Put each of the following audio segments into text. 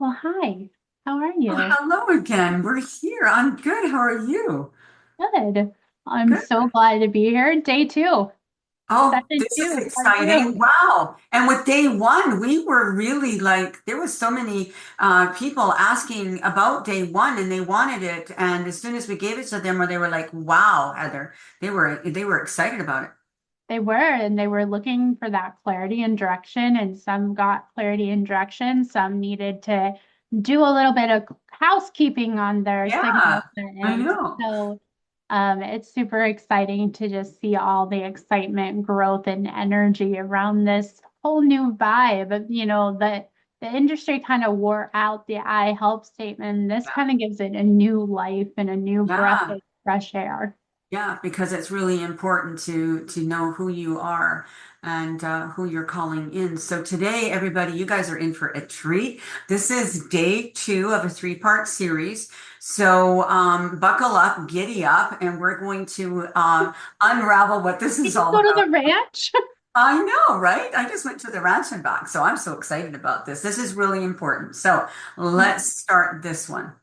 Well, hi. How are Well, you? hello again. We're here. I'm good. How are you? Good. I'm Good. so glad to be here. Day two, Oh, session this is two, part exciting. two. Wow. And with day one, we were really like, there was so many people asking about day one and they wanted it. And as soon as we gave it to them, they were like, wow, Heather. They were excited about it. And they were looking for that clarity and direction, and some got clarity and direction. Some needed to do a little bit of housekeeping on their Yeah, signals I and know. so it's super exciting to just see all the excitement, growth, and energy around this whole new vibe. The industry kind of wore out the I help statement. This Yeah. kind of gives it a new life and a new breath Yeah. of fresh air. Yeah, because it's really important to know who you are and who you're calling in. So today, everybody, you guys are in for a treat. This is day two of a three-part series. So buckle up, giddy up, and we're going to unravel what this Did is you all go to about. the ranch? I know, right? I just went to the ranch and back, so I'm so excited about this. This is really important. So let's start this one.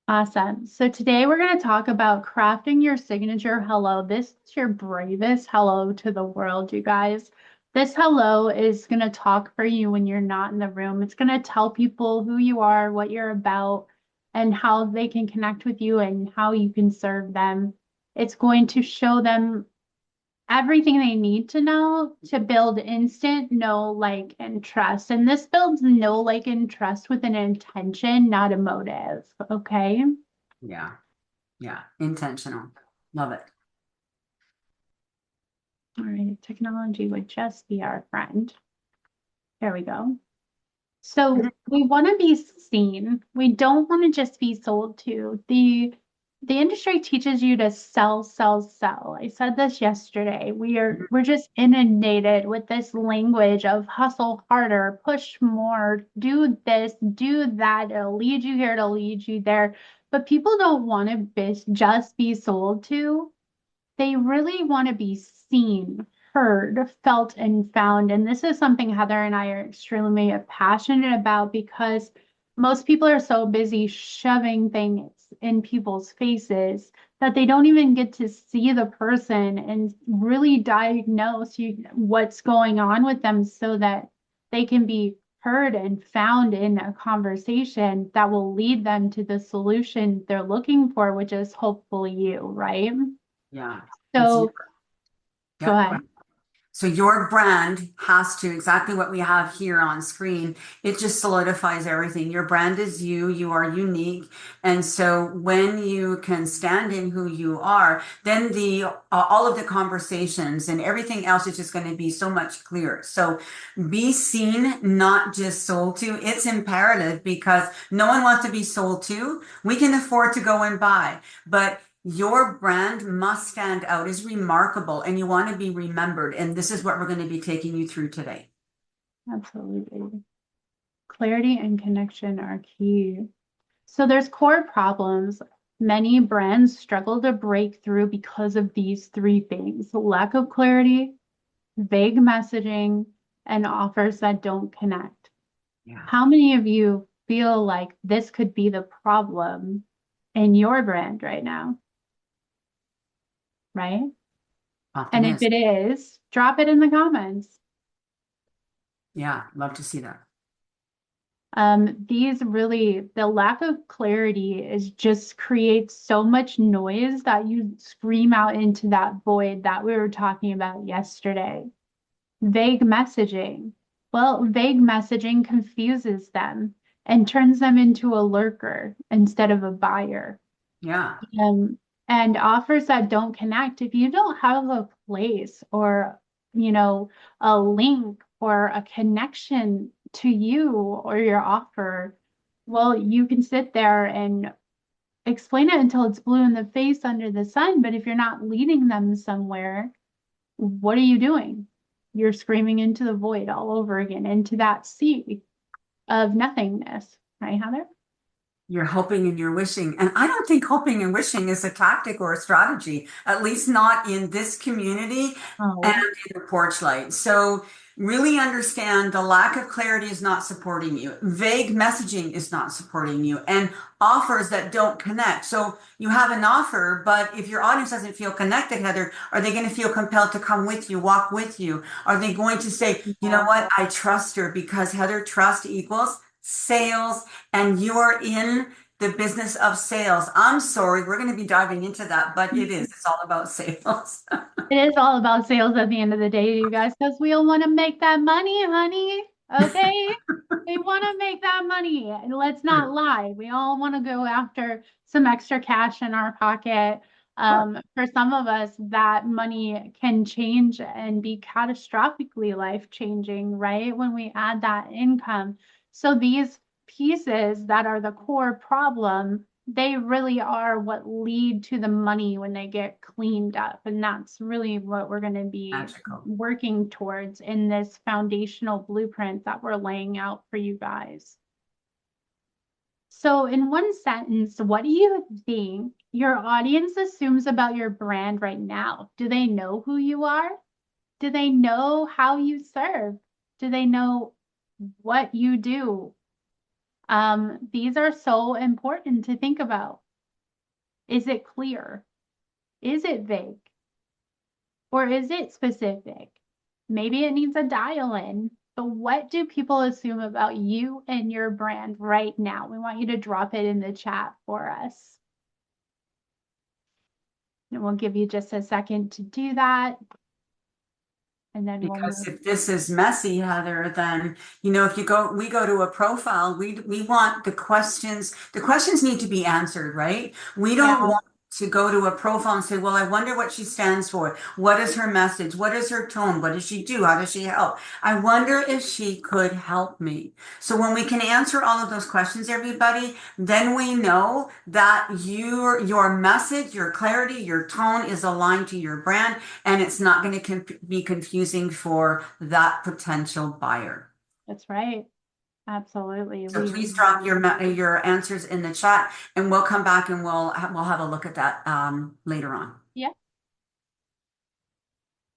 Awesome. So today we're going to talk about crafting your signature hello. This is your bravest hello to the world, you guys. This hello is going to talk for you when you're not in the room. It's going to tell people who you are, what you're about, and how they can connect with you and how you can serve them. It's going to show them everything they need to know to build instant know, like, and trust. And this builds know, like, and trust with an intention, not a motive. Okay. Yeah, yeah, intentional. Love it. All right, technology would just be our friend. There we go. So we want to be seen. We don't want to just be sold to. The industry teaches you to sell, sell, sell. I said this yesterday. We're just inundated with this language of hustle harder, push more, do this, do that. It'll lead you here, it'll lead you there. But people don't want to just be sold to. They really want to be seen, heard, felt, and found. And this is something Heather and I are extremely passionate about because most people are so busy shoving things in people's faces that they don't even get to see the person and really diagnose what's going on with them so that they can be heard and found in a conversation that will lead them to the solution they're looking for, which is hopefully you, right? Yeah, it's you. So go Yeah. ahead. So your brand has to, exactly what we have here on screen, it just solidifies everything. Your brand is you, you are unique. And so when you can stand in who you are, then all of the conversations and everything else is just going to be so much clearer. So be seen, not just sold to. It's imperative because no one wants to be sold to. We can afford to go and buy, but your brand must stand out as remarkable and you want to be remembered. And this is what we're going to be taking you through today. Absolutely. Clarity and connection are key. So there's core problems. Many brands struggle to break through because of these three things: lack of clarity, vague messaging, and offers that don't connect. Yeah. How many of you feel like this could be the problem in your brand right now? Right? Often And if is. it is, drop it in the comments. Yeah. Love to see that. The lack of clarity is just creates so much noise that you scream out into that void that we were talking about yesterday. Vague messaging. Well, vague messaging confuses them and turns them into a lurker instead of a buyer. Yeah. Um, and offers that don't connect, if you don't have a place or, you know, a link or a connection to you or your offer, well, you can sit there and explain it until it's blue in the face under the sun. But if you're not leading them somewhere, what are you doing? You're screaming into the void all over again, into that sea of nothingness, right, Heather? You're hoping and you're wishing. And I don't think hoping and wishing is a tactic or a strategy, at least not in this community and Oh, in the Porchlight. So really understand the lack of clarity is not supporting you. Vague messaging is not supporting you. And offers that don't connect. So you have an offer, but if your audience doesn't feel connected, Heather, are they going to feel compelled to come with you, walk with you? Are they going to say, you know no. what, I trust her because Heather, trust equals sales, and you're in the business of sales. I'm sorry, we're going to be diving into that, but it is. It's all about sales. It is all about sales at the end of the day, you guys, because we all want to make that money, honey. Okay? We want to make that money. And let's not lie. We all want to go after some extra cash in our pocket. For some of us, that money can change and be catastrophically life changing, right? When we add that income. So these pieces that are the core problem, they really are what lead to the money when they get cleaned up. And that's really what we're going to be Magical. working towards in this foundational blueprint that we're laying out for you guys. So, in one sentence, what do you think your audience assumes about your brand right now? Do they know who you are? Do they know how you serve? Do they know what you do? These are so important to think about. Is it clear? Is it vague? Or is it specific? Maybe it needs a dial in. But what do people assume about you and your brand right now? We want you to drop it in the chat for us. And we'll give you just a second to do that. And then we'll Because move. if this is messy, Heather, then if we go to a profile, we want the questions need to be answered, right? We don't Yeah, want to go to a profile and say, well, I wonder what she stands for. What is her message? What is her tone? What does she do? How does she help? I wonder if she could help me. So when we can answer all of those questions, everybody, then we know that your message, your clarity, your tone is aligned to your brand, and it's not going to be confusing for that potential buyer. that's right. Absolutely. So please drop your answers in the chat, and we'll come back and we'll have a look at that later on. Yeah.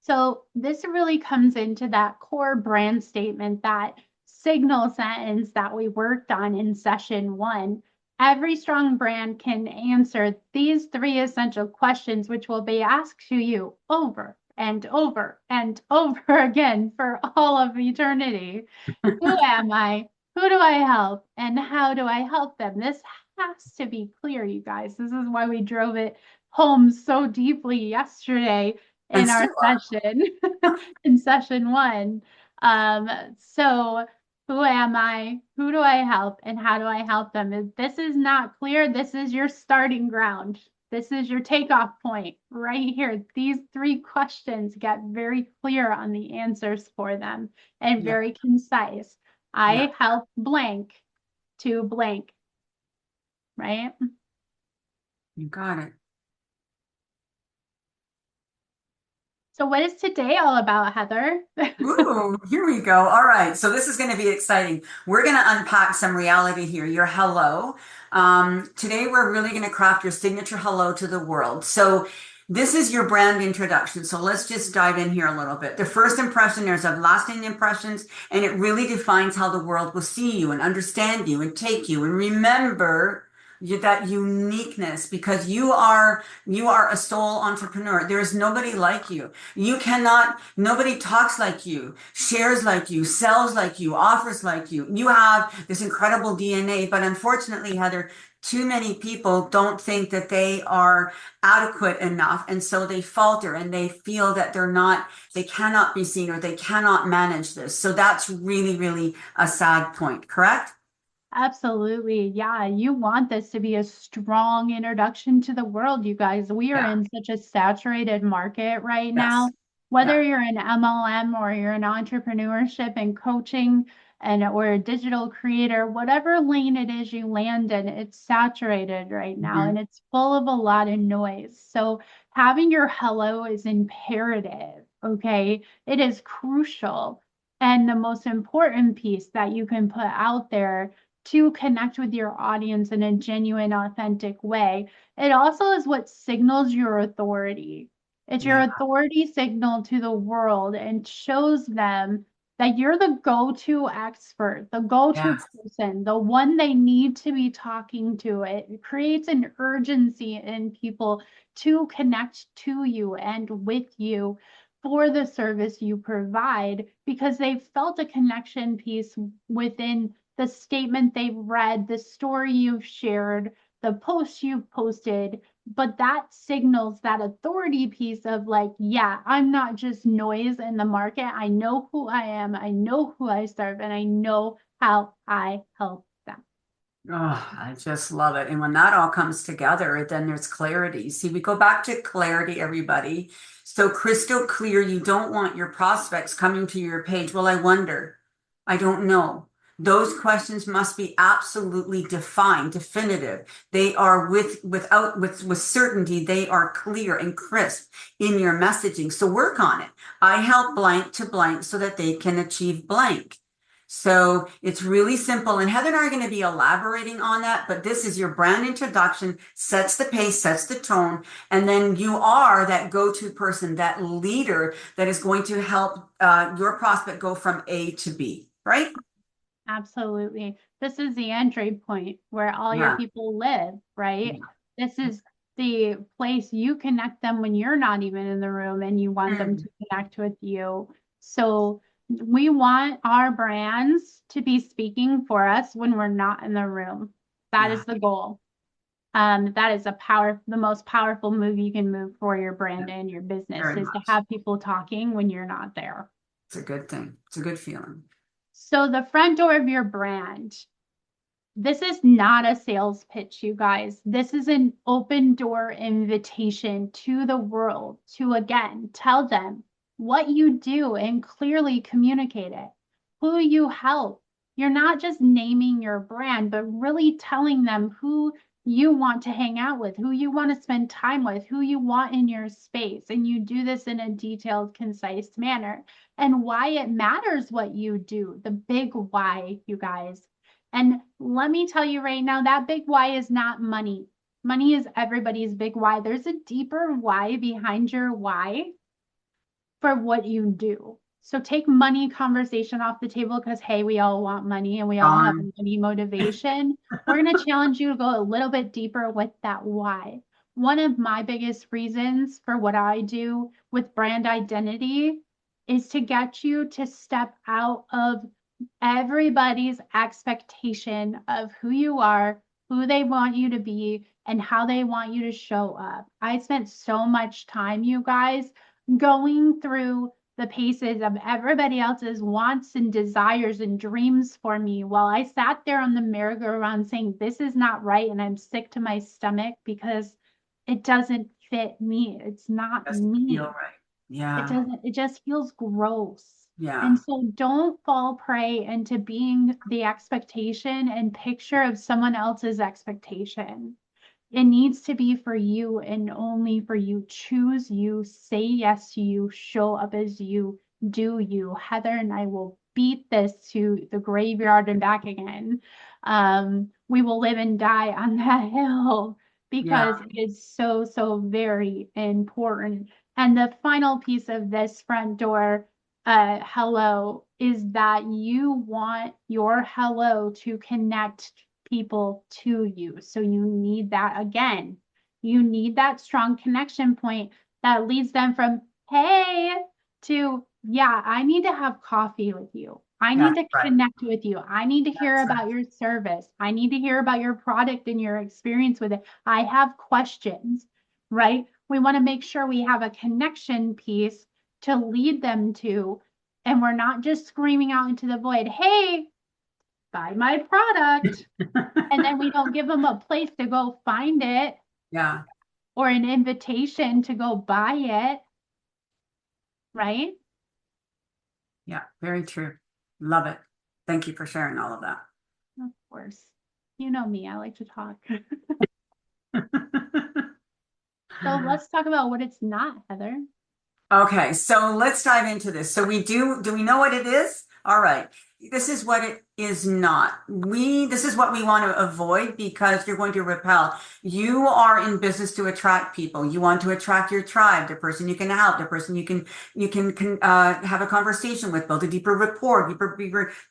So this really comes into that core brand statement, that signal sentence that we worked on in session 1. Every strong brand can answer these 3 essential questions, which will be asked to you over and over and over again for all of eternity. Who am I? Who do I help? And how do I help them? This has to be clear, you guys. This is why we drove it home so deeply yesterday And in our still session, in session 1. So who am I? Who do I help? And how do I help them? If this is not clear, this is your starting ground. This is your takeoff point right here. These 3 questions get very clear on the answers for them and yeah, very concise. yeah, I help blank to blank, right? you got it. So, what is today all about, Heather? Ooh, here we go. All right. So this is going to be exciting. We're going to unpack some reality here. Your hello. Today, we're really going to craft your signature hello to the world. So this is your brand introduction. So let's just dive in here a little bit. The first impression, there's of lasting impressions, and it really defines how the world will see you and understand you and take you and remember that uniqueness, because you are a sole entrepreneur. There is nobody like you. Nobody talks like you, shares like you, sells like you, offers like you. You have this incredible DNA, but unfortunately, Heather, too many people don't think that they are adequate enough. And so they falter and they feel that they cannot be seen or they cannot manage this. So that's really, really a sad point, correct? Absolutely. Yeah, you want this to be a strong introduction to the world, you guys. We are Yeah. in such a saturated market right now. Yes. Whether Yeah. you're in MLM or you're in entrepreneurship and coaching and or a digital creator, whatever lane it is you land in, it's saturated right now Mhm. and it's full of a lot of noise. So having your hello is imperative, okay? It is crucial and the most important piece that you can put out there to connect with your audience in a genuine, authentic way. It also is what signals your authority. It's your Yeah. authority signal to the world and shows them that you're the go-to expert, the go-to Yes. person, the one they need to be talking to. It creates an urgency in people to connect to you and with you for the service you provide because they've felt a connection piece within the statement they've read, the story you've shared, the post you've posted, but that signals that authority piece of like, yeah, I'm not just noise in the market. I know who I am, I know who I serve, and I know how I help them. Oh, I just love it. And when that all comes together, then there's clarity. See, we go back to clarity, everybody. So crystal clear, you don't want your prospects coming to your page. Well, I wonder. I don't know. Those questions must be absolutely defined, definitive. They are with certainty, they are clear and crisp in your messaging. So work on it. I help blank to blank so that they can achieve blank. So it's really simple. And Heather and I are going to be elaborating on that, but this is your brand introduction, sets the pace, sets the tone. And then you are that go-to person, that leader that is going to help your prospect go from A to B, right? Absolutely. This is the entry point where all your Yeah. people live, right? Yeah. This is the place you connect them when you're not even in the room and you want them Mm, to connect with you. So we want our brands to be speaking for us when we're not in the room. That yeah, is the goal. That is the most powerful move you can move for your brand and your business very is to much. have people talking when you're not there. It's a good thing. It's a good feeling. So the front door of your brand. This is not a sales pitch, you guys. This is an open door invitation to the world to again tell them what you do and clearly communicate it, who you help. You're not just naming your brand, but really telling them who you want to hang out with, who you want to spend time with, who you want in your space. And you do this in a detailed, concise manner and why it matters what you do, the big why, you guys. And let me tell you right now, that big why is not money. Money is everybody's big why. There's a deeper why behind your why for what you do. So take money conversation off the table because, hey, we all want money and we all have Gone. money motivation. We're going to challenge you to go a little bit deeper with that why. One of my biggest reasons for what I do with brand identity is to get you to step out of everybody's expectation of who you are, who they want you to be, and how they want you to show up. I spent so much time, you guys, going through the paces of everybody else's wants and desires and dreams for me while I sat there on the merry-go-round saying, this is not right. And I'm sick to my stomach because it doesn't fit me. It's not Doesn't feel me. right. It Yeah. doesn't, it just feels gross. And Yeah. so don't fall prey into being the expectation and picture of someone else's expectation. It needs to be for you and only for you. Choose you, say yes to you, show up as you, do you. Heather and I will beat this to the graveyard and back again. We will live and die on that hill Yeah. because it is so, so very important. And the final piece of this front door hello is that you want your hello to connect people to you. So you need that again. You need that strong connection point that leads them from, hey, to, yeah, I need to have coffee with you. I need That's to right. connect with you. I need to hear That's right. about your service. I need to hear about your product and your experience with it. I have questions, right? We want to make sure we have a connection piece to lead them to. And we're not just screaming out into the void, hey, buy my product. And then we don't give them a place to go find it Yeah. or an invitation to go buy it, right? Yeah. Very true. Love it. Thank you for sharing all of that. Of course. You know me, I like to talk. So let's talk about what it's not, Heather. Okay, so let's dive into this. So do we know what it is? All right. This is what is not. This is what we want to avoid because you're going to repel. You are in business to attract people. You want to attract your tribe, the person you can help, the person you can have a conversation with, build a deeper rapport,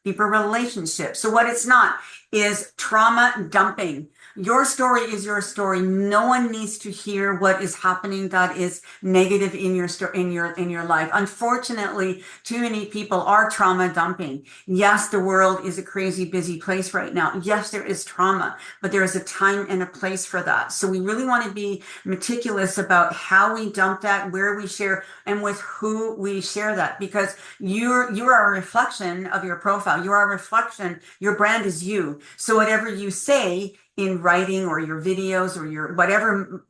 deeper relationship. So what it's not is trauma dumping. Your story is your story. No one needs to hear what is happening that is negative in your story, in your life. Unfortunately, too many people are trauma dumping. Yes, the world is a crazy busy place right now. Yes, there is trauma, but there is a time and a place for that. So we really want to be meticulous about how we dump that, where we share, and with who we share that, because you're a reflection of your profile. You are a reflection. Your brand is you. So whatever you say in writing or your videos or your whatever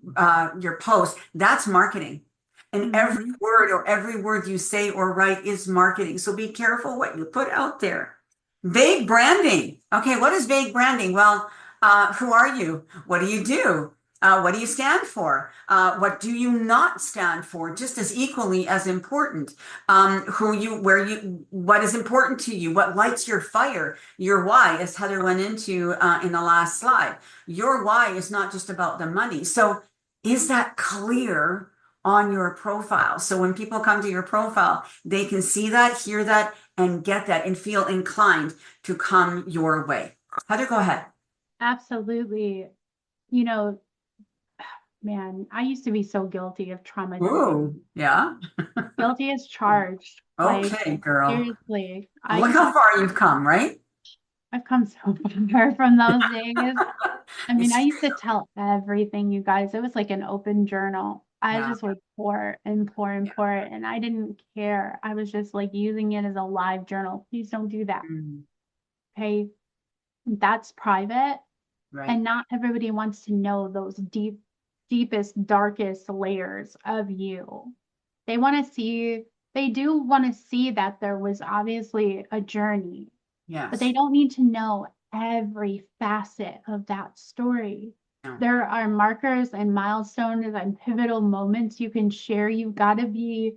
your post, that's marketing. And every Mhm. word or every word you say or write is marketing. So be careful what you put out there. Vague branding. Okay, what is vague branding? Well, who are you? What do you do? What do you stand for? What do you not stand for? Just as equally as important. What is important to you? What lights your fire? Your why, as Heather went into in the last slide. Your why is not just about the money. So is that clear on your profile? So when people come to your profile, they can see that, hear that, and get that and feel inclined to come your way. Heather, go ahead. Absolutely. You know, man, I used to be so guilty of trauma dumping. Ooh, yeah. Guilty as charged. Like, Okay, girl. seriously, Well, look how far you've come, right? I've come so far from those days. I mean, I It's used to tell everything, you guys. It was like an open journal. I yeah, just would pour and pour and yeah. pour it, and I didn't care. I was just like using it as a live journal. Please don't do that. Mm, Okay. That's private, right. and not everybody wants to know those deepest, darkest layers of you. They want to see, they do want to see that there was obviously a journey, but they Yes. don't need to know every facet of that story. Yeah. There are markers and milestones and pivotal moments you can share. You've got to be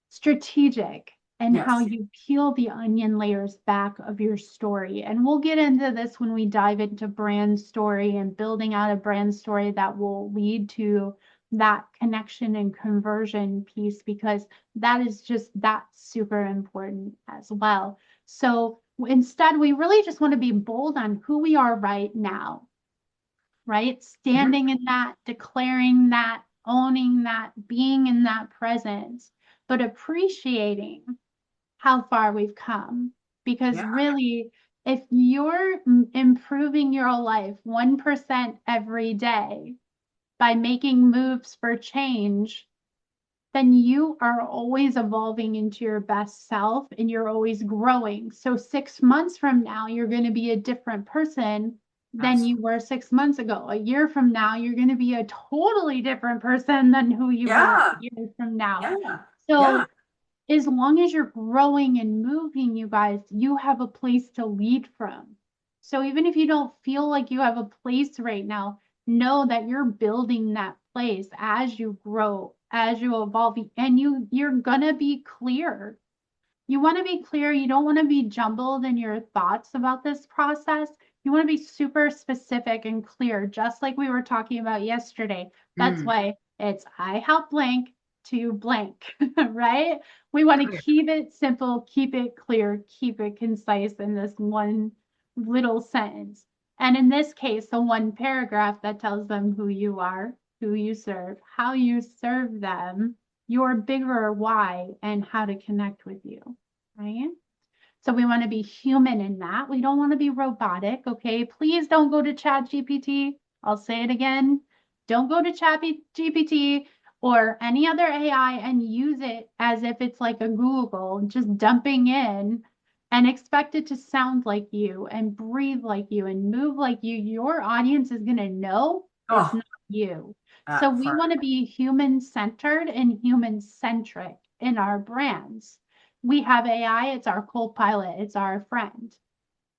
strategic and how Yes. you peel the onion layers back of your story. And we'll get into this when we dive into brand story and building out a brand story that will lead to that connection and conversion piece, because that is just that's super important as well. So instead, we really just want to be bold on who we are right now, right? Mhm. Standing in that, declaring that, owning that, being in that presence, but appreciating how far we've come. Because Yeah. really, if you're improving your life 1% every day by making moves for change, then you are always evolving into your best self and you're always growing. So 6 months from now, you're going to be a different person than you Absolutely. were 6 months ago. A year from now, you're going to be a totally different person than who you were a Yeah. year from now. Yeah. Yeah. So as long as you're growing and moving, you guys, you have a place to lead from. So even if you don't feel like you have a place right now, know that you're building that place as you grow, as you evolve, and you're gonna be clear. You want to be clear. You don't want to be jumbled in your thoughts about this process. You want to be super specific and clear, just like we were talking about yesterday. That's Mm, why it's I help blank to blank, right? We want to clear. keep it simple, keep it clear, keep it concise in this one little sentence. And in this case, the one paragraph that tells them who you are, who you serve, how you serve them, your bigger why, and how to connect with you, right? So we want to be human in that. We don't want to be robotic, okay? Please don't go to Chat GPT. I'll say it again. Don't go to Chat GPT or any other AI and use it as if it's like a Google, just dumping in and expect it to sound like you and breathe like you and move like you. Your audience is going to know it's Oh, not you. So that we part. want to be human centered and human centric in our brands. We have AI, it's our co-pilot, it's our friend.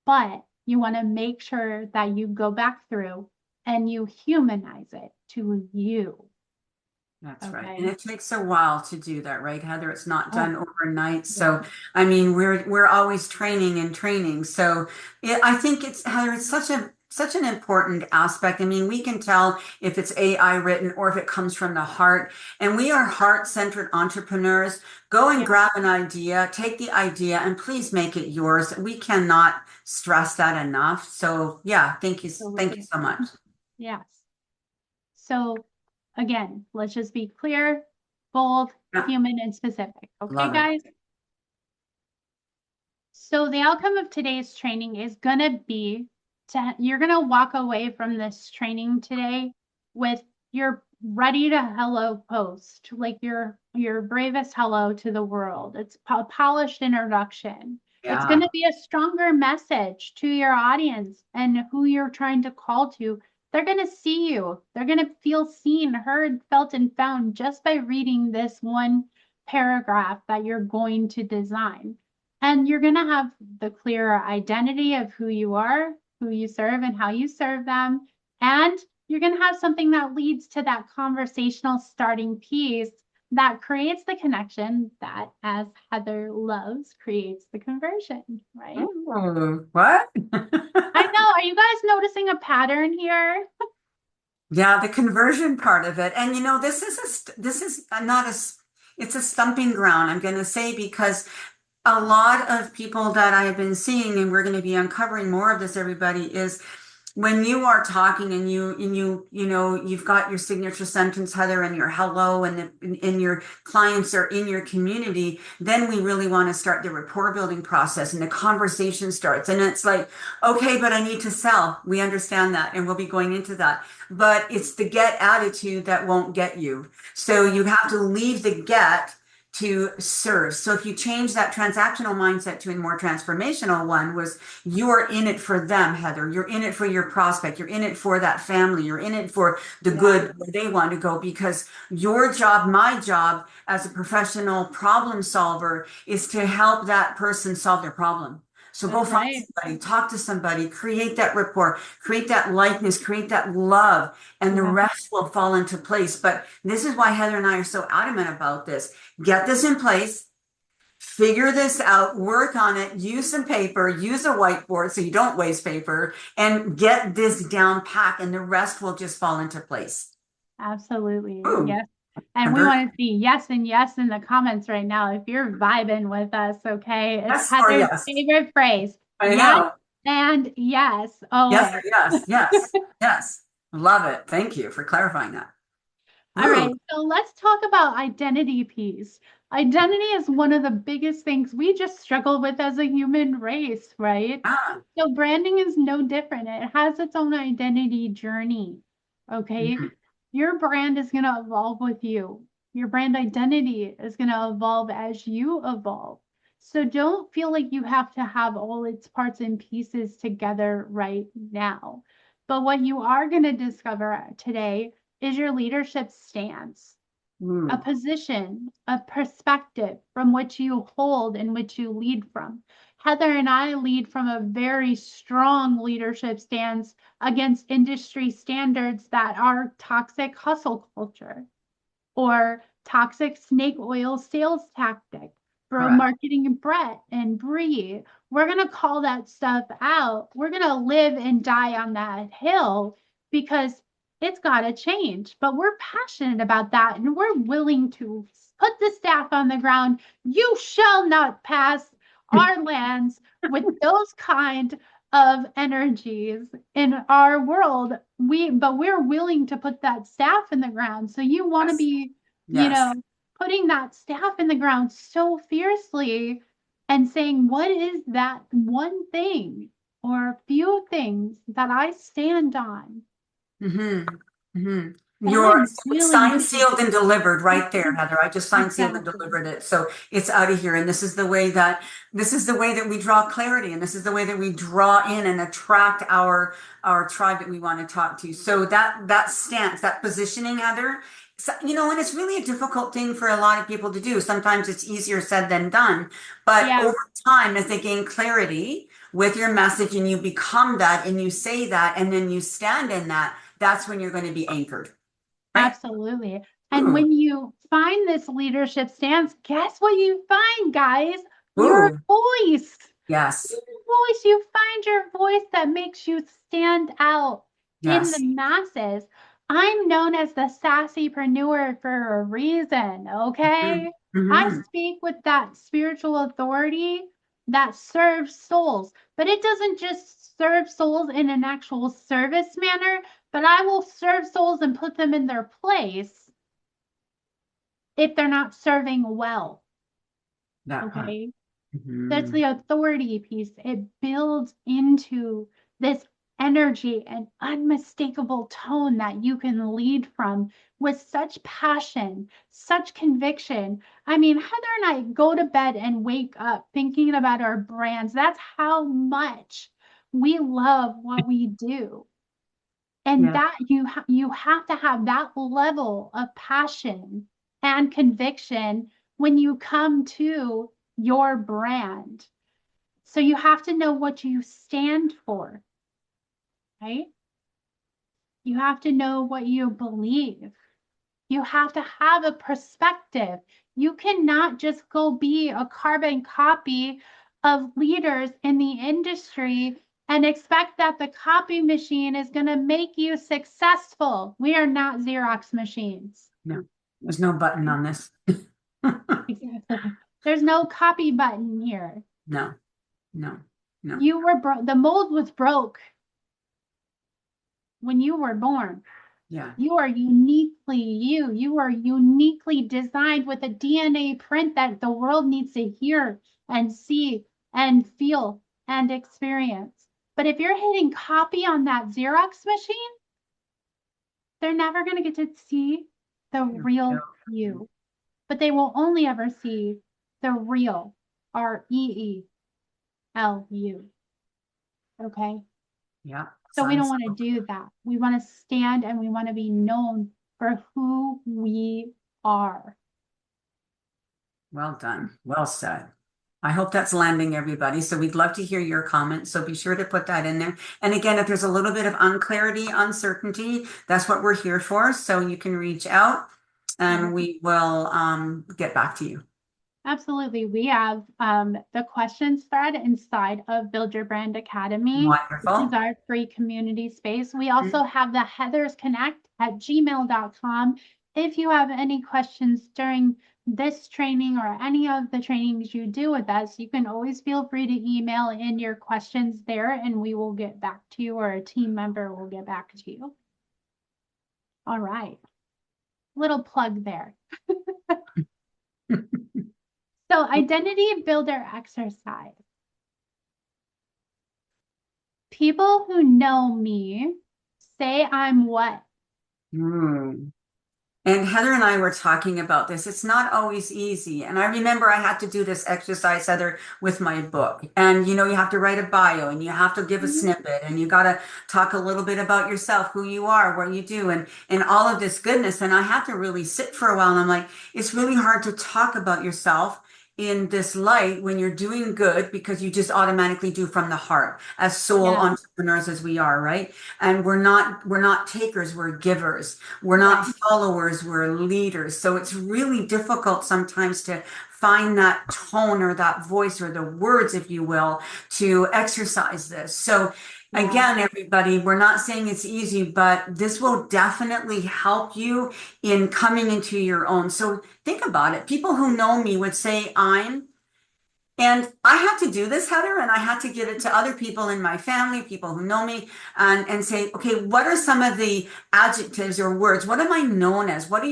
But you want to make sure that you go back through and you humanize it to you. That's right. And Okay. it takes a while to do that, right, Heather? It's not Oh, done overnight. yeah. So, I mean, we're always training and training. So, I think it's Heather, it's such an important aspect. I mean, we can tell if it's AI written or if it comes from the heart. And we are heart-centered entrepreneurs. Go and Yeah. grab an idea, take the idea, and please make it yours. We cannot stress that enough. So, yeah, thank you Absolutely. so much. Yes. So again, let's just be clear, bold, Yeah, human, and specific. Okay, love it. guys? So the outcome of today's training is going to be you're going to walk away from this training today with your ready to hello post, like your bravest hello to the world. It's a polished introduction. It's going Yeah. to be a stronger message to your audience and who you're trying to call to. They're going to see you. They're going to feel seen, heard, felt, and found just by reading this one paragraph that you're going to design. And you're going to have the clearer identity of who you are, who you serve, and how you serve them. And you're going to have something that leads to that conversational starting piece that creates the connection that, as Heather loves, creates the conversion, right? Ooh, what? I know. Are you guys noticing a pattern here? Yeah, the conversion part of it. And this is not it's a stumping ground, I'm going to say, because a lot of people that I have been seeing, and we're going to be uncovering more of this, everybody, is when you are talking and you've got your signature sentence, Heather, and your hello, and your clients are in your community, then we really want to start the rapport building process and the conversation starts. And it's like, okay, but I need to sell. We understand that, and we'll be going into that. But it's the get attitude that won't get you. So you have to leave the get to serve. So if you change that transactional mindset to a more transformational one, was you're in it for them, Heather. You're in it for your prospect. You're in it for that family. You're in it for the Yeah, good where they want to go, because your job, my job as a professional problem solver, is to help that person solve their problem. So go that's find right. somebody, talk to somebody, create that rapport, create that likeness, create that love, and the Yeah, rest will fall into place. But this is why Heather and I are so adamant about this. Get this in place, figure this out, work on it, use some paper, use a whiteboard so you don't waste paper, and get this down pat, and the rest will just fall into place. absolutely. Ooh, Yes. And we convert want to see yes and yes in the comments right now if you're vibing with us, okay? It's yes or Heather's yes. favorite phrase. I Yes know. and yes Yes or always. yes. Yes. Yes. Love it. Thank you for clarifying that. All Ooh. right, so let's talk about identity piece. Identity is one of the biggest things we just struggle with as a human race, right? Ah. So branding is no different. It has its own identity journey. Okay. Mhm. Your brand is going to evolve with you. Your brand identity is going to evolve as you evolve. So don't feel like you have to have all its parts and pieces together right now. But what you are going to discover today is your leadership stance, a Mm. position, a perspective from which you hold and which you lead from. Heather and I lead from a very strong leadership stance against industry standards that are toxic hustle culture or toxic snake oil sales tactic from Correct. marketing and Brett and Bree. We're going to call that stuff out. We're going to live and die on that hill because it's got to change. But we're passionate about that and we're willing to put the staff on the ground. You shall not pass our lands with those kind of energies in our world. But we're willing to put that staff in the ground. So you want to Yes. be, you Yes. know, putting that staff in the ground so fiercely and saying, what is that one thing or a few things that I stand on Mm-hmm. Mm-hmm. that You're I'm willing signed, to sealed, and delivered right there, Mhm. Heather. I just signed, sealed, and Exactly. delivered it. So it's out of here. And this is the way that we draw clarity, and this is the way that we draw in and attract our tribe that we want to talk to. So that stance, that positioning, Heather, so, and it's really a difficult thing for a lot of people to do. Sometimes it's easier said than done. But Yeah, over time, as they gain clarity with your message and you become that and you say that and then you stand in that, that's when you're going to be anchored, right? absolutely. And Ooh. when you find this leadership stance, guess what you find, guys? Your Ooh. voice. Yes. Your voice. You find your voice that makes you stand out in the Yes. masses. I'm known as the sassypreneur for a reason, okay? I Mm-hmm. speak with that spiritual authority that serves souls, but it doesn't just serve souls in an actual service manner, but I will serve souls and put them in their place if they're not serving well. That part. Okay. That's Mm-hmm. the authority piece. It builds into this energy and unmistakable tone that you can lead from with such passion, such conviction. I mean, Heather and I go to bed and wake up thinking about our brands. That's how much we love what we do. And Yeah. that you have to have that level of passion and conviction when you come to your brand. So you have to know what you stand for, right? You have to know what you believe. You have to have a perspective. You cannot just go be a carbon copy of leaders in the industry and expect that the copy machine is going to make you successful. We are not Xerox machines. No, there's no button on this. Exactly. There's no copy button here. No, no, no. You were the mold was broke when you were born. Yeah. You are uniquely you. You are uniquely designed with a DNA print that the world needs to hear and see and feel and experience. But if you're hitting copy on that Xerox machine, they're never going to get to see the real you. But they will only ever see the real REELU. Okay. Yeah. So we don't Sounds want to do that. We want to stand and we want to be known for who we are. well done. Well said. I hope that's landing everybody. So we'd love to hear your comments. So be sure to put that in there. And again, if there's a little bit of unclarity, uncertainty, that's what we're here for. So you can reach out and we will get back to you. Absolutely. We have the questions thread inside of Build Your Brand Academy. This is Wonderful. our free community space. We also have the Heathers Connect at gmail.com. If you have any questions during this training or any of the trainings you do with us, you can always feel free to email in your questions there and we will get back to you, or a team member will get back to you. All right. Little plug there. So identity builder exercise. People who know me say I'm what? Hmm. And Heather and I were talking about this. It's not always easy. And I remember I had to do this exercise, Heather, with my book. And you have to write a bio and you have to give a Mhm. snippet and you got to talk a little bit about yourself, who you are, what you do, and all of this goodness. And I had to really sit for a while. And I'm like, it's really hard to talk about yourself in this light when you're doing good because you just automatically do from the heart as soul Yeah, entrepreneurs as we are, right? And we're not takers, we're givers. We're not right. followers, we're leaders. So it's really difficult sometimes to find that tone or that voice or the words, if you will, to exercise this. So Yeah, again, everybody, we're not saying it's easy, but this will definitely help you in coming into your own. So think about it. People who know me would say and I had to do this, Heather, and I had to give it to other people in my family, people who know me, and say, okay, what are some of the adjectives or words? What am I known as? When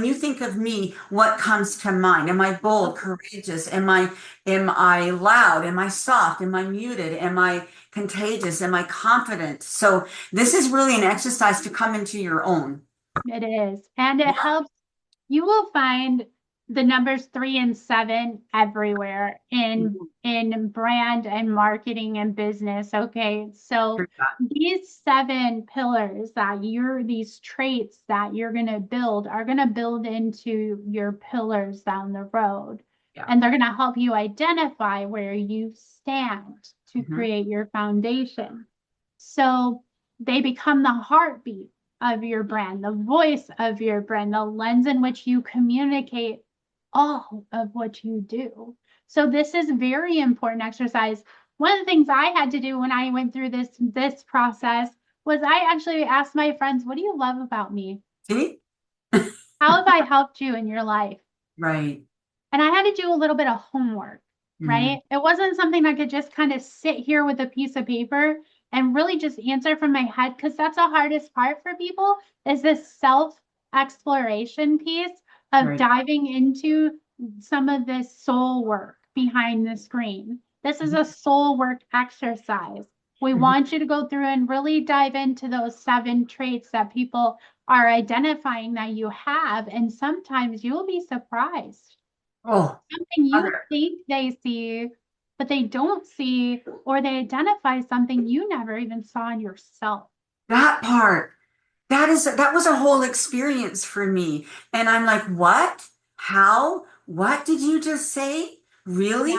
you think of me, what comes to mind? Am I bold, courageous? Am I loud? Am I soft? Am I muted? Am I contagious? Am I confident? So this is really an exercise to come into your own. it is. And it Yeah. helps. You will find the numbers 3 and 7 everywhere in brand and marketing and business. Okay. So these 7 pillars these traits that you're going to build are going to build into your pillars down the road. Yeah. And they're going to help you identify where you stand to Mhm. create your foundation. So they become the heartbeat. of your brand, the voice of your brand, the lens in which you communicate all of what you do. So this is very important exercise. One of the things I had to do when I went through this process was I actually asked my friends, what do you love about me? See? How have I helped you in your life? Right. And I had to do a little bit of homework, Mhm. right? It wasn't something I could just kind of sit here with a piece of paper and really just answer from my head, because that's the hardest part for people is this self exploration piece of Right. diving into some of this soul work behind the screen. This is Mhm. a soul work exercise. We Mhm. want you to go through and really dive into those 7 traits that people are identifying that you have. And sometimes you'll be surprised. Oh, Something you other think they see, but they don't see, or they identify something you never even saw in yourself. that part. That was a whole experience for me. And I'm like, what? How? What did you just say? Yeah. Really?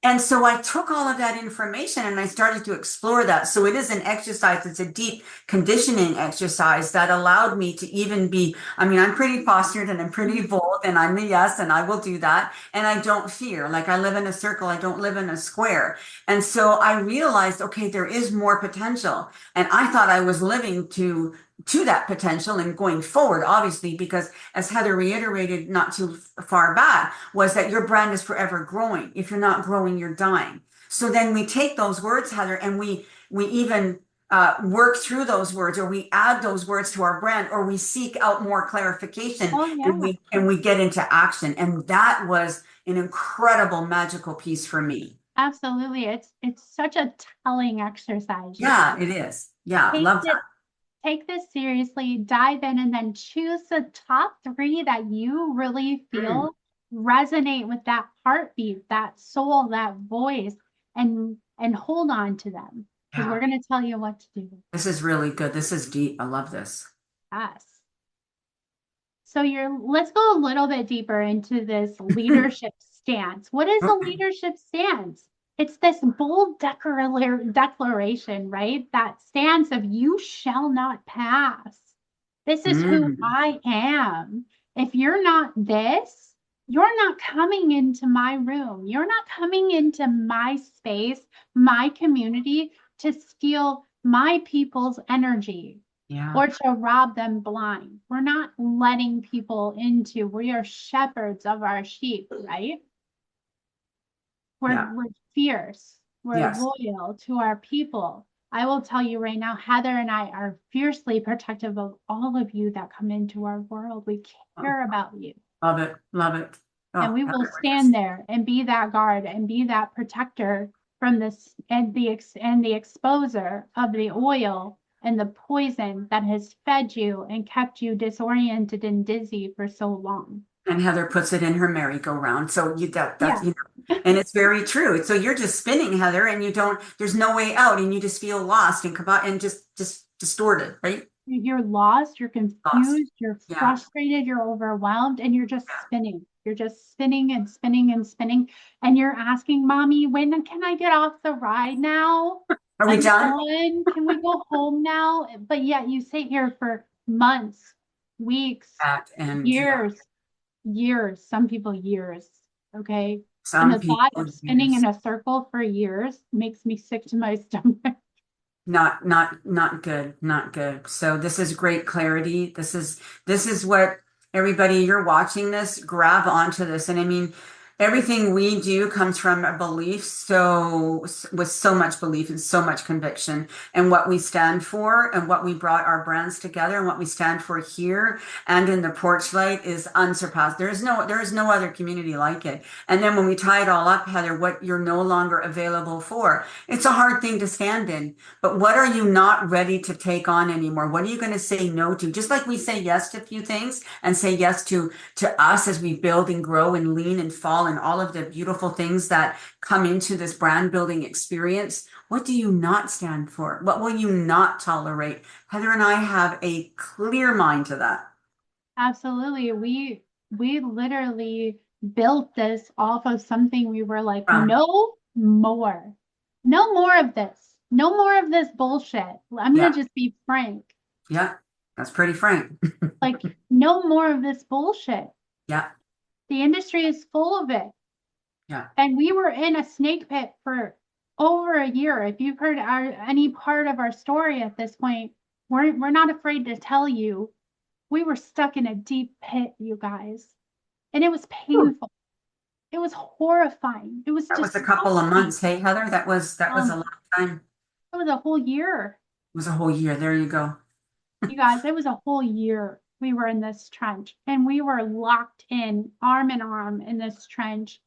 And so I took all of that information and I started to explore that. So it is an exercise, it's a deep conditioning exercise that allowed me to even be, I mean, I'm pretty postured and I'm pretty bold and I'm a yes and I will do that. And I don't fear. Like I live in a circle, I don't live in a square. And so I realized, okay, there is more potential. And I thought I was living to that potential and going forward, obviously, because as Heather reiterated not too far back, was that your brand is forever growing. If you're not growing, you're dying. So then we take those words, Heather, and we even work through those words, or we add those words to our brand, or we seek out more clarification, Oh, and yeah. we get into action. And that was an incredible magical piece for me. Absolutely. It's such a telling exercise, you Yeah, guys. it is. Yeah, Take love it, take this seriously, dive in, and then choose the top 3 that you really that. Mm, feel resonate with that heartbeat, that soul, that voice, and hold on to them. Because we're yeah. going to tell you what to do. This is really good. This is deep. I love this. Yes. So let's go a little bit deeper into this leadership stance. What is a Okay. leadership stance? It's this bold declaration, right? That stance of you shall not pass. This is who Mm, I am. If you're not this, you're not coming into my room. You're not coming into my space, my community to steal my people's energy yeah, or to rob them blind. We're not letting people into, we are shepherds of our sheep, right? yeah, We're fierce, we're yes. loyal to our people. I will tell you right now, Heather and I are fiercely protective of all of you that come into our world. We Oh, care about you. love it. Love it. And Oh, we will Heather, we're just stand there and be that guard and be that protector from this and the exposer of the oil and the poison that has fed you and kept you disoriented and dizzy for so long. and Heather puts it in her merry-go-round. So that's Yeah, and it's very true. So you're just spinning, Heather, and there's no way out, and you just feel lost and come out and just distorted, right? you're lost, you're Lost. confused, you're Yeah. frustrated, you're overwhelmed, and you're just Yeah. spinning. You're just spinning and spinning and spinning. And you're asking, Mommy, when can I get off the ride now? Are we I'm done? done. Can we go home now? But yet you sit here for months, weeks, And yeah, years, years, some people years. Okay. And some the thought of people spinning in use a circle for years makes me sick to my stomach. not good, not good. So this is great clarity. This is what everybody you're watching this grab onto this. And I mean, everything we do comes from a belief, so with so much belief and so much conviction and what we stand for and what we brought our brands together and what we stand for here and in the Porchlight is unsurpassed. There is no other community like it. And then when we tie it all up, Heather, what you're no longer available for, it's a hard thing to stand in. But what are you not ready to take on anymore? What are you going to say no to? Just like we say yes to a few things and say yes to us as we build and grow and lean and fall and all of the beautiful things that come into this brand building experience. What do you not stand for? What will you not tolerate? Heather and I have a clear mind to that. Absolutely. We literally built this off of something we were like, From no more. No more of this. No more of this bullshit. I'm gonna yeah, just be frank. yeah, That's pretty frank. Like, no more of this bullshit. Yeah. The industry is full of it. Yeah. And we were in a snake pit for over a year. If you've heard any part of our story at this point, we're not afraid to tell you we were stuck in a deep pit, you guys. And it was Whew. painful. It was horrifying. It was That was a couple of disgusting. months. Hey, Heather, that was a Um, long time. it was a whole year. It was a whole year. There you go. You guys, it was a whole year we were in this trench and we were locked in arm in this trench.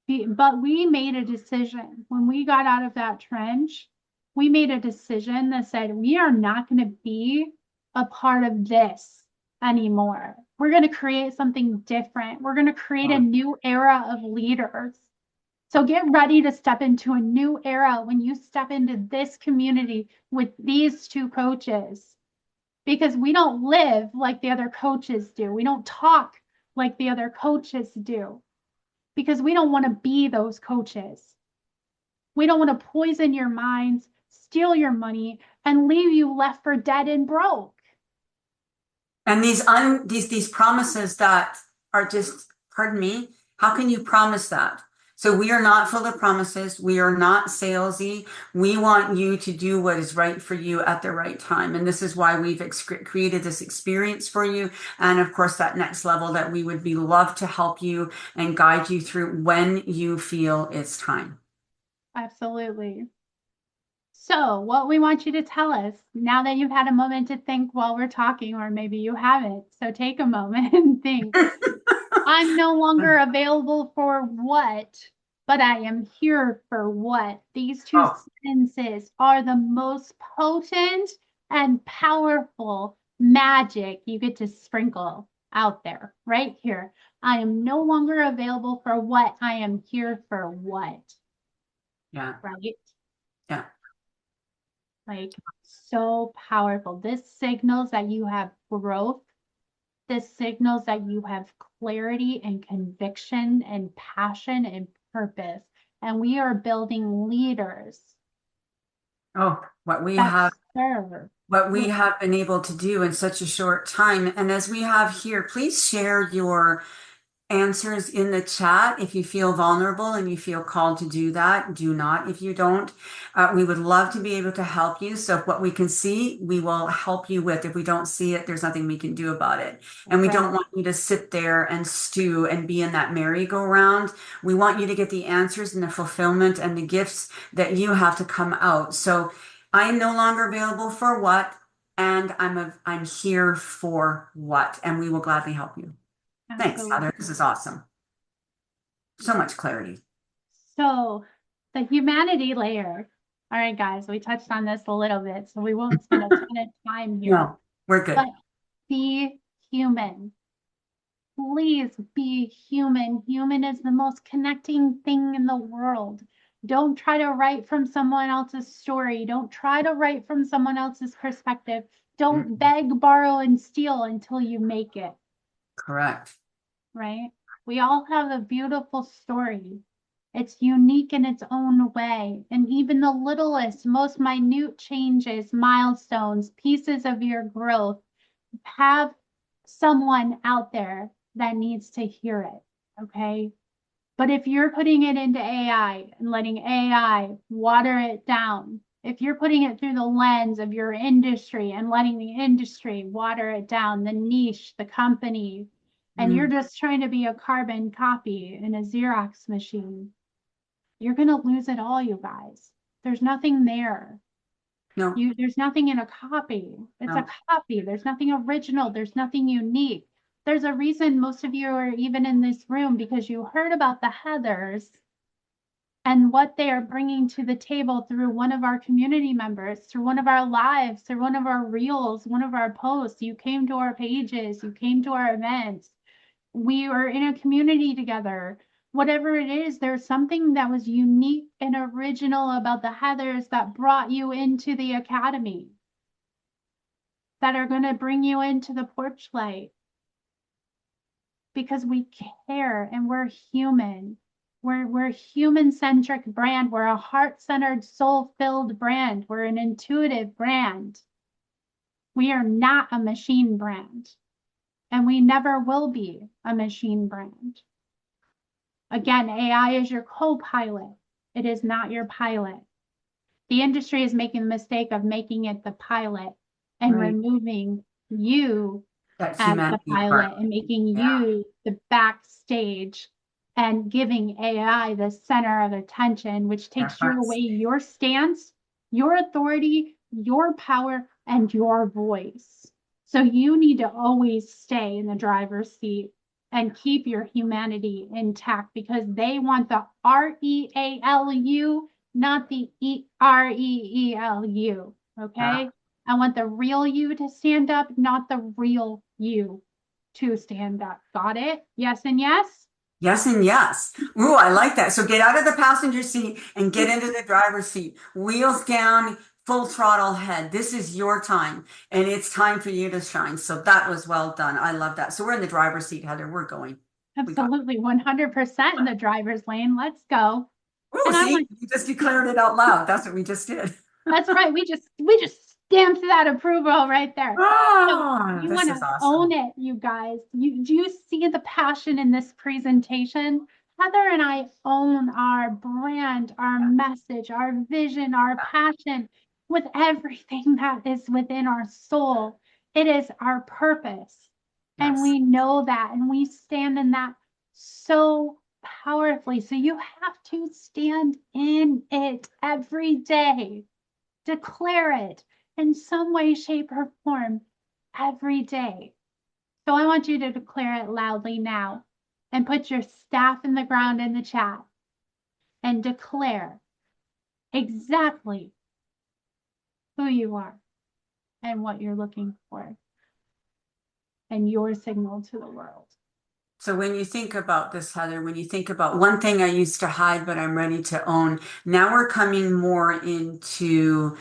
But we made a decision when we got out of that trench. We made a decision that said, we are not going to be a part of this anymore. We're going to create something different. We're going to create a Oh, new era of leaders. So get ready to step into a new era when you step into this community with these two coaches, because we don't live like the other coaches do. We don't talk like the other coaches do because we don't want to be those coaches. We don't want to poison your minds, steal your money, and leave you left for dead and broke. and these promises that are just, pardon me, how can you promise that? So we are not full of promises. We are not salesy. We want you to do what is right for you at the right time. And this is why we've created this experience for you. And of course, that next level that we would be love to help you and guide you through when you feel it's time. Absolutely. So, what we want you to tell us now that you've had a moment to think while we're talking, or maybe you haven't. So, take a moment and think. I'm no longer available for what, but I am here for what. These two Oh, sentences are the most potent and powerful magic you get to sprinkle out there right here. I am no longer available for what, I am here for what, yeah, right? yeah. Like, so powerful. This signals that you have growth. This signals that you have clarity and conviction and passion and purpose. And we are building leaders Oh, what we that have serve. what we have been able to do in such a short time. And as we have here, please share your answers in the chat if you feel vulnerable and you feel called to do that. Do not if you don't. We would love to be able to help you. So if what we can see, we will help you with. If we don't see it, there's nothing we can do about it. And we don't Right. want you to sit there and stew and be in that merry-go-round. We want you to get the answers and the fulfillment and the gifts that you have to come out. So I'm no longer available for what, and I'm here for what, and we will gladly help you. Thanks, Heather. Absolutely. This is awesome. So much clarity. So the humanity layer. All right, guys, we touched on this a little bit, so we won't spend a ton of time here, No, we're good. but be human. Please be human. Human is the most connecting thing in the world. Don't try to write from someone else's story. Don't try to write from someone else's perspective. Don't Mm, beg, borrow, and steal until you make it, correct. right? We all have a beautiful story. It's unique in its own way. And even the littlest, most minute changes, milestones, pieces of your growth have someone out there that needs to hear it. Okay. But if you're putting it into AI and letting AI water it down, if you're putting it through the lens of your industry and letting the industry water it down, the niche, the company, and you're Mm, just trying to be a carbon copy in a Xerox machine, you're going to lose it all, you guys. There's nothing there. no, There's nothing in a copy. It's a no. copy. There's nothing original. There's nothing unique. There's a reason most of you are even in this room because you heard about the Heathers and what they are bringing to the table through one of our community members, through one of our lives, through one of our reels, one of our posts. You came to our pages, you came to our events. We were in a community together. Whatever it is, there's something that was unique and original about the Heathers that brought you into the academy, that are going to bring you into the Porchlight, because we care and we're human. We're a human-centric brand. We're a heart-centered, soul-filled brand. We're an intuitive brand. We are not a machine brand, and we never will be a machine brand. Again, AI is your co-pilot. It is not your pilot. The industry is making the mistake of making it the pilot and Right. removing you That as the humanity part. pilot and making Yeah. you the backstage and giving AI the center of attention, which takes you away Reference. your stance, your authority, your power, and your voice. So you need to always stay in the driver's seat and keep your humanity intact because they want the REALU, not the REELU. Yeah. Okay. I want the real you to stand up, not the real you to stand up. Got it? Yes and yes? Yes and yes. Ooh, I like that. So get out of the passenger seat and get into the driver's seat. Wheels down, full throttle ahead. This is your time, and it's time for you to shine. So that was well done. I love that. So we're in the driver's seat, Heather. We're going. We got. Absolutely, 100% in the driver's lane. Let's go. Ooh, And I see, want, you just declared it out loud. That's what we just did. that's right. We just stamped that approval right there. So Oh, you this want is to own awesome. it, you guys. Do you see the passion in this presentation? Heather and I own our brand, our message, our vision, our passion with everything that is within our soul. It is our purpose. And Yes. we know that and we stand in that so powerfully. So you have to stand in it every day. Declare it in some way, shape, or form every day. So I want you to declare it loudly now and put your staff in the ground in the chat and declare exactly who you are and what you're looking for and your signal to the world. So when you think about this, Heather, when you think about one thing I used to hide, but I'm ready to own, now we're coming more into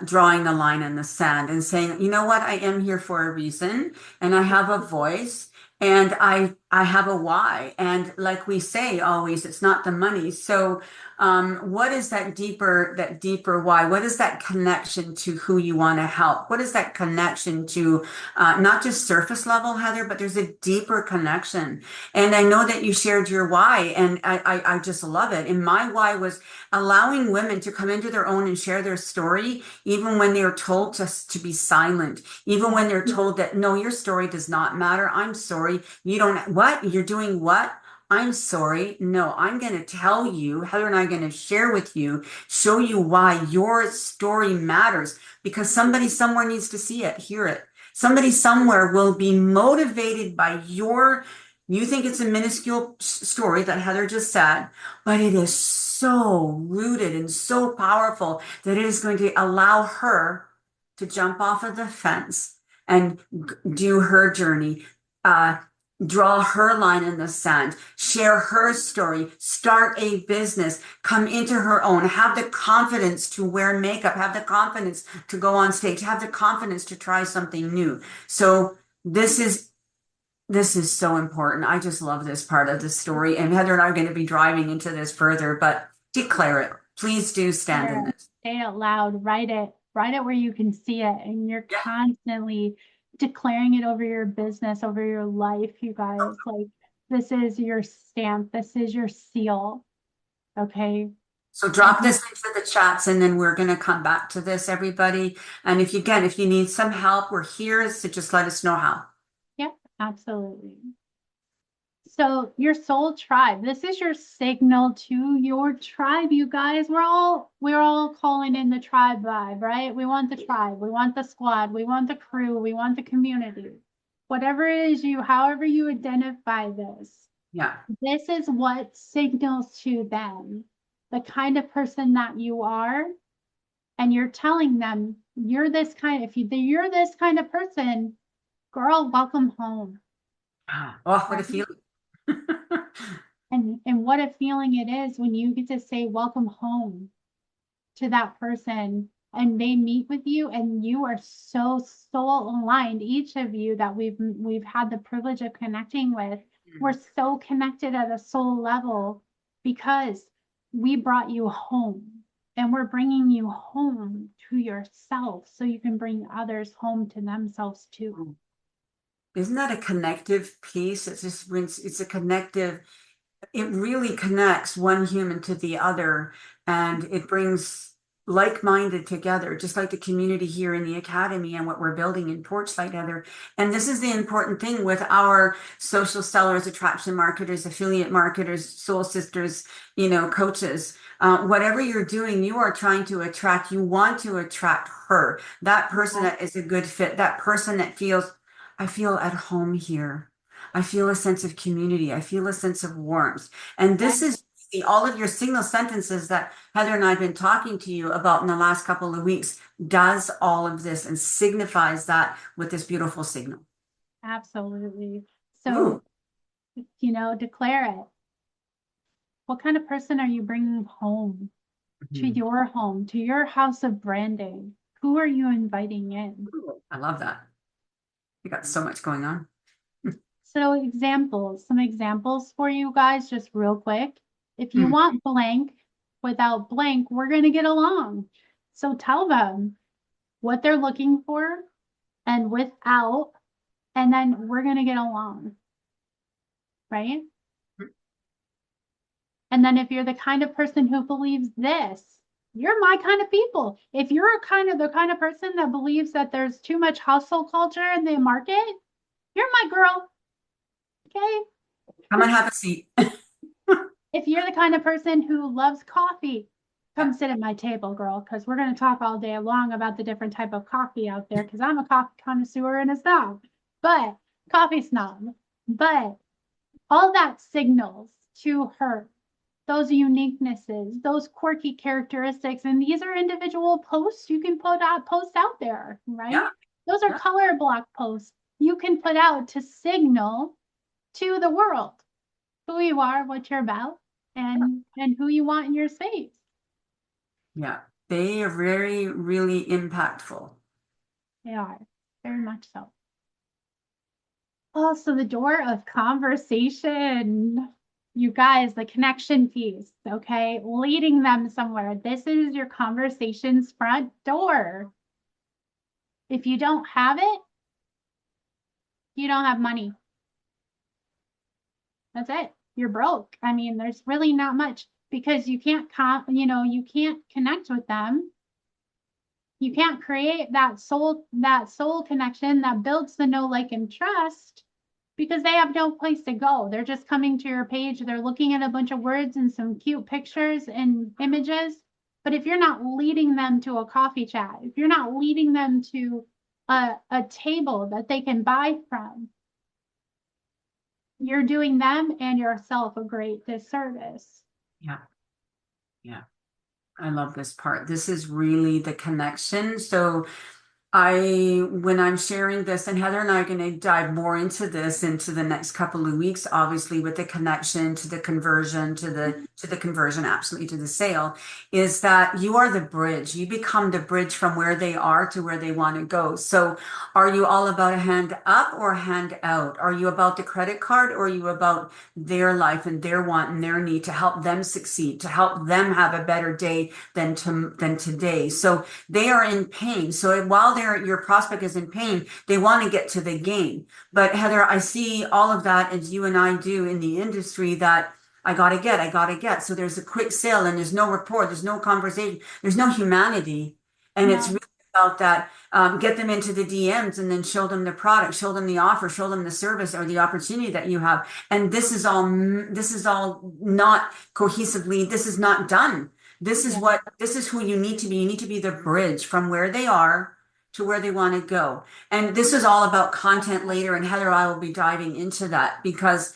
drawing the line in the sand and saying, you know what, I am here for a reason, and I have a voice, and I have a why. And like we say always, it's not the money. So what is that deeper why? What is that connection to who you want to help? What is that connection to not just surface level, Heather, but there's a deeper connection. And I know that you shared your why, and I just love it. And my why was allowing women to come into their own and share their story, even when they're told just to be silent, even when they're told that, no, your story does not matter. I'm sorry. You don't, what? You're doing what? I'm sorry. No, I'm going to tell you, Heather and I are going to share with you, show you why your story matters because somebody somewhere needs to see it, hear it. Somebody somewhere will be motivated by you think it's a minuscule story that Heather just said, but it is so rooted and so powerful that it is going to allow her to jump off of the fence and do her journey, uh, draw her line in the sand, share her story, start a business, come into her own, have the confidence to wear makeup, have the confidence to go on stage, have the confidence to try something new. So this is so important. I just love this part of the story. And Heather and I are going to be driving into this further, but declare it. Please do stand in this. Say it loud, write it where you can see it. And you're Yeah. constantly declaring it over your business, over your life, you guys. Like, this is your stamp, this is your seal. Okay. So drop this into the chats and then we're going to come back to this, everybody. And if you need some help, we're here. So just let us know how. Yep, absolutely. So your soul tribe, this is your signal to your tribe, you guys. We're all calling in the tribe vibe, right? We want the tribe, we want the squad, we want the crew, we want the community. Whatever it is however you identify this, Yeah. this is what signals to them the kind of person that you are. And you're telling them you're this kind, you're this kind of person, girl, welcome home. Oh, what a feeling. And what a feeling it is when you get to say welcome home to that person and they meet with you and you are so soul aligned. Each of you that we've had the privilege of connecting with, we're so connected at a soul level because we brought you home. and we're bringing you home to yourself so you can bring others home to themselves too. Isn't that a connective piece? It's a connective, it really connects one human to the other, and it brings like-minded together, just like the community here in the academy and what we're building in Porchlight, Heather. And this is the important thing with our social sellers, attraction marketers, affiliate marketers, soul sisters, coaches. Whatever you're doing, you are trying to attract, you want to attract her, that person that is a good fit, that person that feels, I feel at home here. I feel a sense of community. I feel a sense of warmth. And this is all of your signal sentences that Heather and I have been talking to you about in the last couple of weeks does all of this and signifies that with this beautiful signal. Absolutely. So, declare it. What kind of person are you bringing home to your home, to your house of branding? Who are you inviting in? I love that. You got so much going on. So some examples for you guys, just real quick. If you want blank without blank, we're going to get along. So tell them what they're looking for and without, and then we're going to get along. Right? And then if you're the kind of person who believes this, you're my kind of people. If you're the kind of person that believes that there's too much hustle culture in the market, you're my girl. Okay? Come and have a seat. If you're the kind of person who loves coffee, come sit at my table, girl, because we're going to talk all day long about the different type of coffee out there, because I'm a coffee connoisseur and a snob, but coffee snob. But all that signals to her those uniquenesses, those quirky characteristics. And these are individual posts you can post out there, right? Yeah. Those are color block posts you can put out to signal to the world who you are, what you're about, and who you want in your space. Yeah. They are very, really impactful. They are, very much so. Also, the door of conversation. You guys, the connection piece, okay? Leading them somewhere. This is your conversation's front door. If you don't have it, you don't have money. That's it. You're broke. I mean, there's really not much because you can't connect with them. You can't create that soul connection that builds the know, like, and trust because they have no place to go. They're just coming to your page. They're looking at a bunch of words and some cute pictures and images. But if you're not leading them to a coffee chat, if you're not leading them to a table that they can buy from, you're doing them and yourself a great disservice. Yeah. Yeah. I love this part. This is really the connection. So when I'm sharing this, and Heather and I are going to dive more into this into the next couple of weeks, obviously with the connection to the conversion, to the conversion, absolutely to the sale, is that you are the bridge. You become the bridge from where they are to where they want to go. So are you all about a hand up or a hand out? Are you about the credit card or are you about their life and their want and their need to help them succeed, to help them have a better day than today? So they are in pain. So while your prospect is in pain, they want to get to the game. But Heather, I see all of that as you and I do in the industry, that I gotta get. So there's a quick sale and there's no rapport, there's no conversation, there's no humanity. And it's really about that, get them into the DMs and then show them the product, show them the offer, show them the service or the opportunity that you have. And this is all not cohesively, this is not done. This is who you need to be. You need to be the bridge from where they are to where they want to go. And this is all about content later. And Heather and I will be diving into that because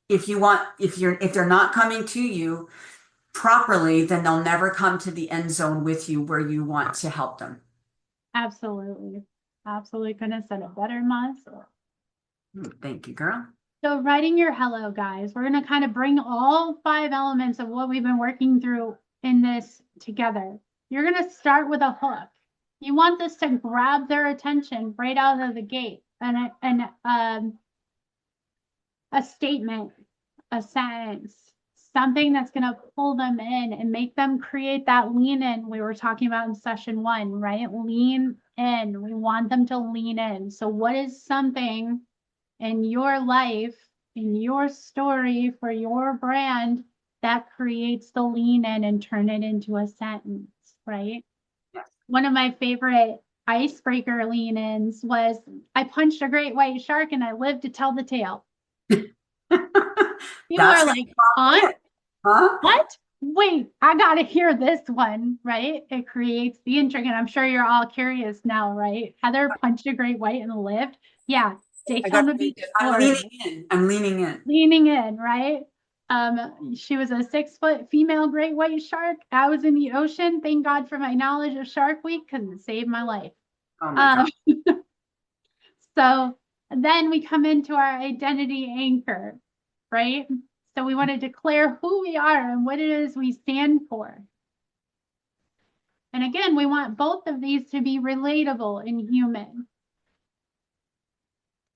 if they're not coming to you properly, then they'll never come to the end zone with you where you want to help them. Absolutely. Absolutely. Couldn't have said it better myself. Thank you, girl. So writing your hello, guys, we're going to kind of bring all 5 elements of what we've been working through in this together. You're going to start with a hook. You want this to grab their attention right out of the gate. And a statement, a sentence, something that's going to pull them in and make them create that lean in we were talking about in session 1, right? Lean in. We want them to lean in. So what is something in your life, in your story for your brand that creates the lean in and turn it into a sentence, right? Yes. One of my favorite icebreaker lean ins was I punched a great white shark and I lived to tell the tale. People That's are gonna like, be huh? it, huh? What? Wait, I gotta hear this one, right? It creates the intrigue, and I'm sure you're all curious now, right? Heather punched a great white and lived. Yeah, I got Daytona to read Beach, it. I'm Florida. leaning in. I'm leaning in. Leaning in, right? She was a 6-foot female great white shark. I was in the ocean. Thank God for my knowledge of Shark Week because it saved my life. Oh my Um, God. so then we come into our identity anchor, right? So we want to declare who we are and what it is we stand for. And again, we want both of these to be relatable and human.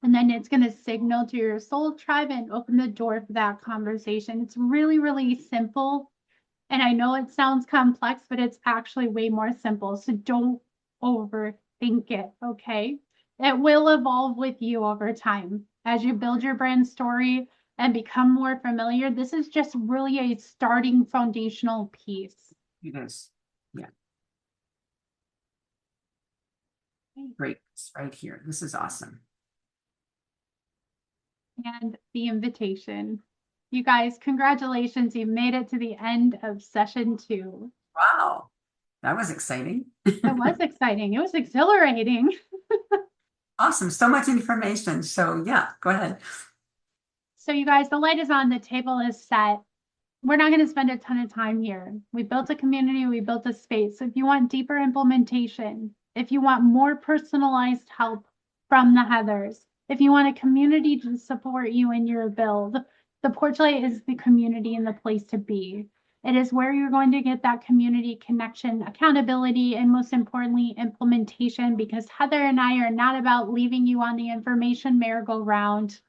And then it's going to signal to your soul tribe and open the door for that conversation. It's really, really simple. And I know it sounds complex, but it's actually way more simple. So don't overthink it, okay? It will evolve with you over time. As you build your brand story and become more familiar, this is just really a starting foundational piece. It is. Yeah. Great. It's right here. This is awesome. And the invitation. You guys, congratulations. You made it to the end of session 2. Wow. That was exciting. It was exciting. It was exhilarating. Awesome. So much information. So yeah, go ahead. So you guys, the light is on, the table is set. We're not going to spend a ton of time here. We built a community, we built a space. So if you want deeper implementation, if you want more personalized help from the Heathers, if you want a community to support you in your build, the Porchlight is the community and the place to be. It is where you're going to get that community connection, accountability, and most importantly, implementation, because Heather and I are not about leaving you on the information merry-go-round.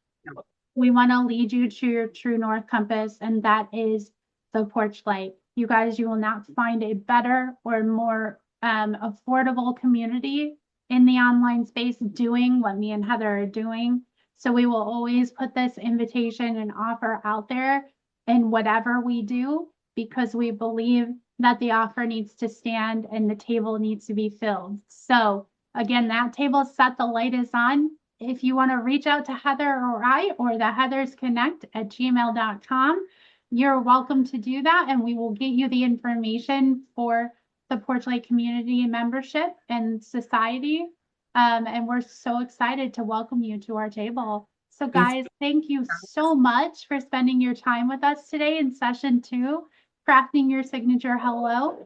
We want to lead you to your true north compass, and that is the Porchlight. You guys, you will not find a better or more affordable community in the online space doing what me and Heather are doing. So we will always put this invitation and offer out there in whatever we do, because we believe that the offer needs to stand and the table needs to be filled. So again, that table is set, the light is on. If you want to reach out to Heather or I or the heathersconnect@gmail.com, you're welcome to do that. And we will get you the information for the Porchlight community membership and society. And we're so excited to welcome you to our table. So guys, thank you so much for spending your time with us today in session 2, crafting your signature hello.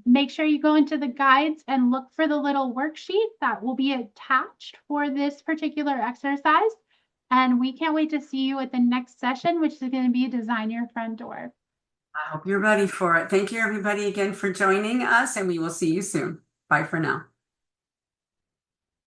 Make sure you go into the guides and look for the little worksheet that will be attached for this particular exercise. And we can't wait to see you at the next session, which is going to be Design Your Front Door. I hope you're ready for it. Thank you, everybody, again for joining us, and we will see you soon. Bye for now.